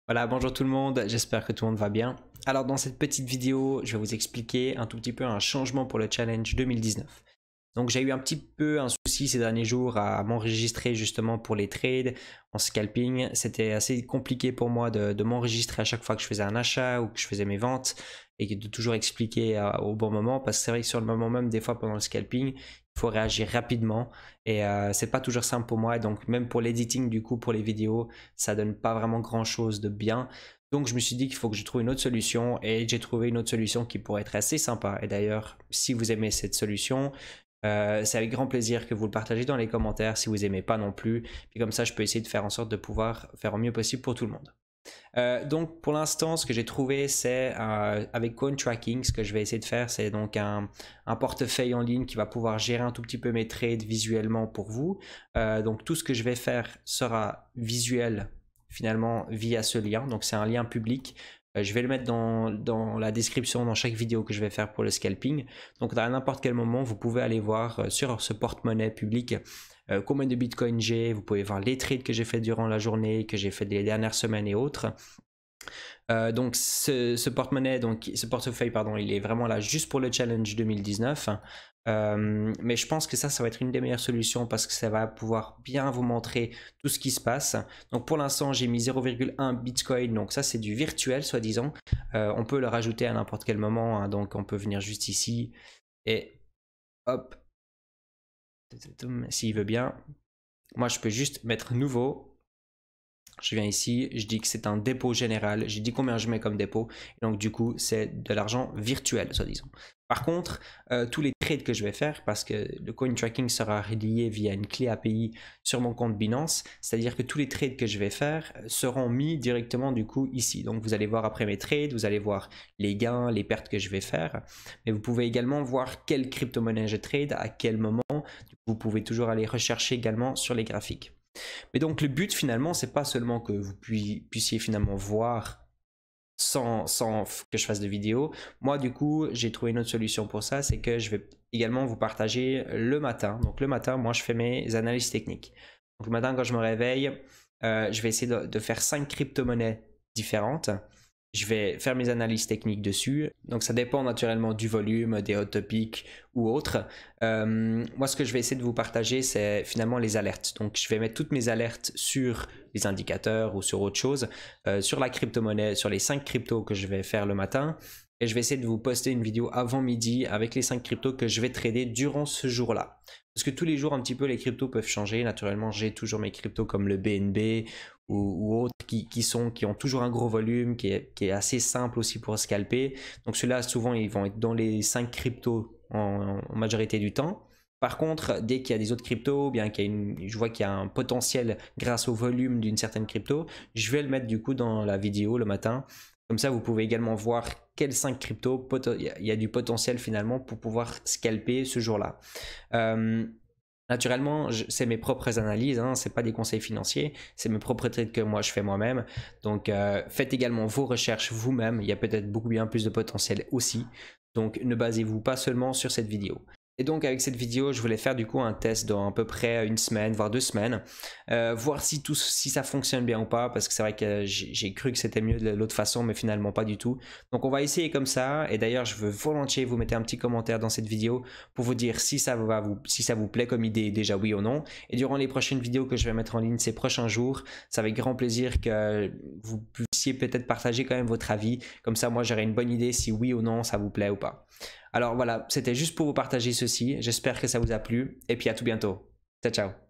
Voilà, bonjour tout le monde, j'espère que tout le monde va bien. Alors dans cette petite vidéo, je vais vous expliquer un tout petit peu un changement pour le challenge 2019. Donc j'ai eu un petit peu un souci ces derniers jours à m'enregistrer justement pour les trades en scalping. C'était assez compliqué pour moi de m'enregistrer à chaque fois que je faisais un achat ou que je faisais mes ventes et de toujours expliquer au bon moment parce que c'est vrai que sur le moment même, des fois pendant le scalping, il faut réagir rapidement et c'est pas toujours simple pour moi. Donc même pour l'editing du coup pour les vidéos, ça donne pas vraiment grand chose de bien. Donc je me suis dit qu'il faut que je trouve une autre solution et j'ai trouvé une autre solution qui pourrait être assez sympa. Et d'ailleurs, si vous aimez cette solution, c'est avec grand plaisir que vous le partagez dans les commentaires si vous aimez pas non plus. Puis comme ça, je peux essayer de faire en sorte de pouvoir faire au mieux possible pour tout le monde. Donc pour l'instant, ce que j'ai trouvé, c'est avec Coin Tracking, ce que je vais essayer de faire, c'est donc un portefeuille en ligne qui va pouvoir gérer un tout petit peu mes trades visuellement pour vous. Donc tout ce que je vais faire sera visuel finalement via ce lien. Donc c'est un lien public. Je vais le mettre dans la description dans chaque vidéo que je vais faire pour le scalping. Donc à n'importe quel moment, vous pouvez aller voir sur ce porte-monnaie public combien de bitcoin j'ai. Vous pouvez voir les trades que j'ai fait durant la journée, que j'ai fait les dernières semaines et autres. Donc ce porte-monnaie, donc ce portefeuille, pardon, il est vraiment là juste pour le challenge 2019. Mais je pense que ça va être une des meilleures solutions parce que ça va pouvoir bien vous montrer tout ce qui se passe. Donc pour l'instant, j'ai mis 0,1 Bitcoin, donc ça c'est du virtuel soi-disant. On peut le rajouter à n'importe quel moment, hein, donc on peut venir juste ici et hop, s'il veut bien. Moi, je peux juste mettre nouveau. Je viens ici, je dis que c'est un dépôt général, j'ai dit combien je mets comme dépôt, et donc du coup c'est de l'argent virtuel, soi-disant. Par contre, tous les trades que je vais faire, parce que le coin tracking sera relié via une clé API sur mon compte Binance, c'est-à-dire que tous les trades que je vais faire seront mis directement du coup ici. Donc vous allez voir après mes trades, vous allez voir les gains, les pertes que je vais faire, mais vous pouvez également voir quelle crypto-monnaie je trade, à quel moment. Vous pouvez toujours aller rechercher également sur les graphiques. Mais donc le but finalement, c'est pas seulement que vous puissiez finalement voir sans que je fasse de vidéo. Moi du coup, j'ai trouvé une autre solution pour ça, c'est que je vais également vous partager le matin. Donc le matin, moi je fais mes analyses techniques. Donc le matin quand je me réveille, je vais essayer de faire 5 crypto-monnaies différentes. Je vais faire mes analyses techniques dessus. Donc ça dépend naturellement du volume, des hot topics ou autres. Moi, ce que je vais essayer de vous partager, c'est finalement les alertes. Donc je vais mettre toutes mes alertes sur les indicateurs ou sur autre chose, sur la crypto-monnaie, sur les 5 cryptos que je vais faire le matin. Et je vais essayer de vous poster une vidéo avant midi avec les 5 cryptos que je vais trader durant ce jour-là. Parce que tous les jours, un petit peu, les cryptos peuvent changer. Naturellement, j'ai toujours mes cryptos comme le BNB ou autres qui ont toujours un gros volume, qui est assez simple aussi pour scalper. Donc ceux-là, souvent, ils vont être dans les 5 cryptos en majorité du temps. Par contre, dès qu'il y a des autres cryptos, bien je vois qu'il y a un potentiel grâce au volume d'une certaine crypto, je vais le mettre du coup dans la vidéo le matin. Comme ça, vous pouvez également voir quels 5 cryptos il y a du potentiel finalement pour pouvoir scalper ce jour-là. Naturellement, c'est mes propres analyses, hein, c'est pas des conseils financiers, c'est mes propres trades que moi je fais moi-même. Donc faites également vos recherches vous-même, il y a peut-être beaucoup bien plus de potentiel aussi. Donc ne basez-vous pas seulement sur cette vidéo. Et donc avec cette vidéo, je voulais faire du coup un test dans à peu près une semaine, voire 2 semaines, voir si ça fonctionne bien ou pas, parce que c'est vrai que j'ai cru que c'était mieux de l'autre façon, mais finalement pas du tout. Donc on va essayer comme ça, et d'ailleurs je veux volontiers vous mettre un petit commentaire dans cette vidéo pour vous dire si ça vous plaît comme idée, déjà oui ou non. Et durant les prochaines vidéos que je vais mettre en ligne ces prochains jours, c'est avec grand plaisir que vous puissiez peut-être partager quand même votre avis, comme ça moi j'aurai une bonne idée si oui ou non ça vous plaît ou pas. Alors voilà, c'était juste pour vous partager ceci. J'espère que ça vous a plu et puis à tout bientôt. Ciao, ciao.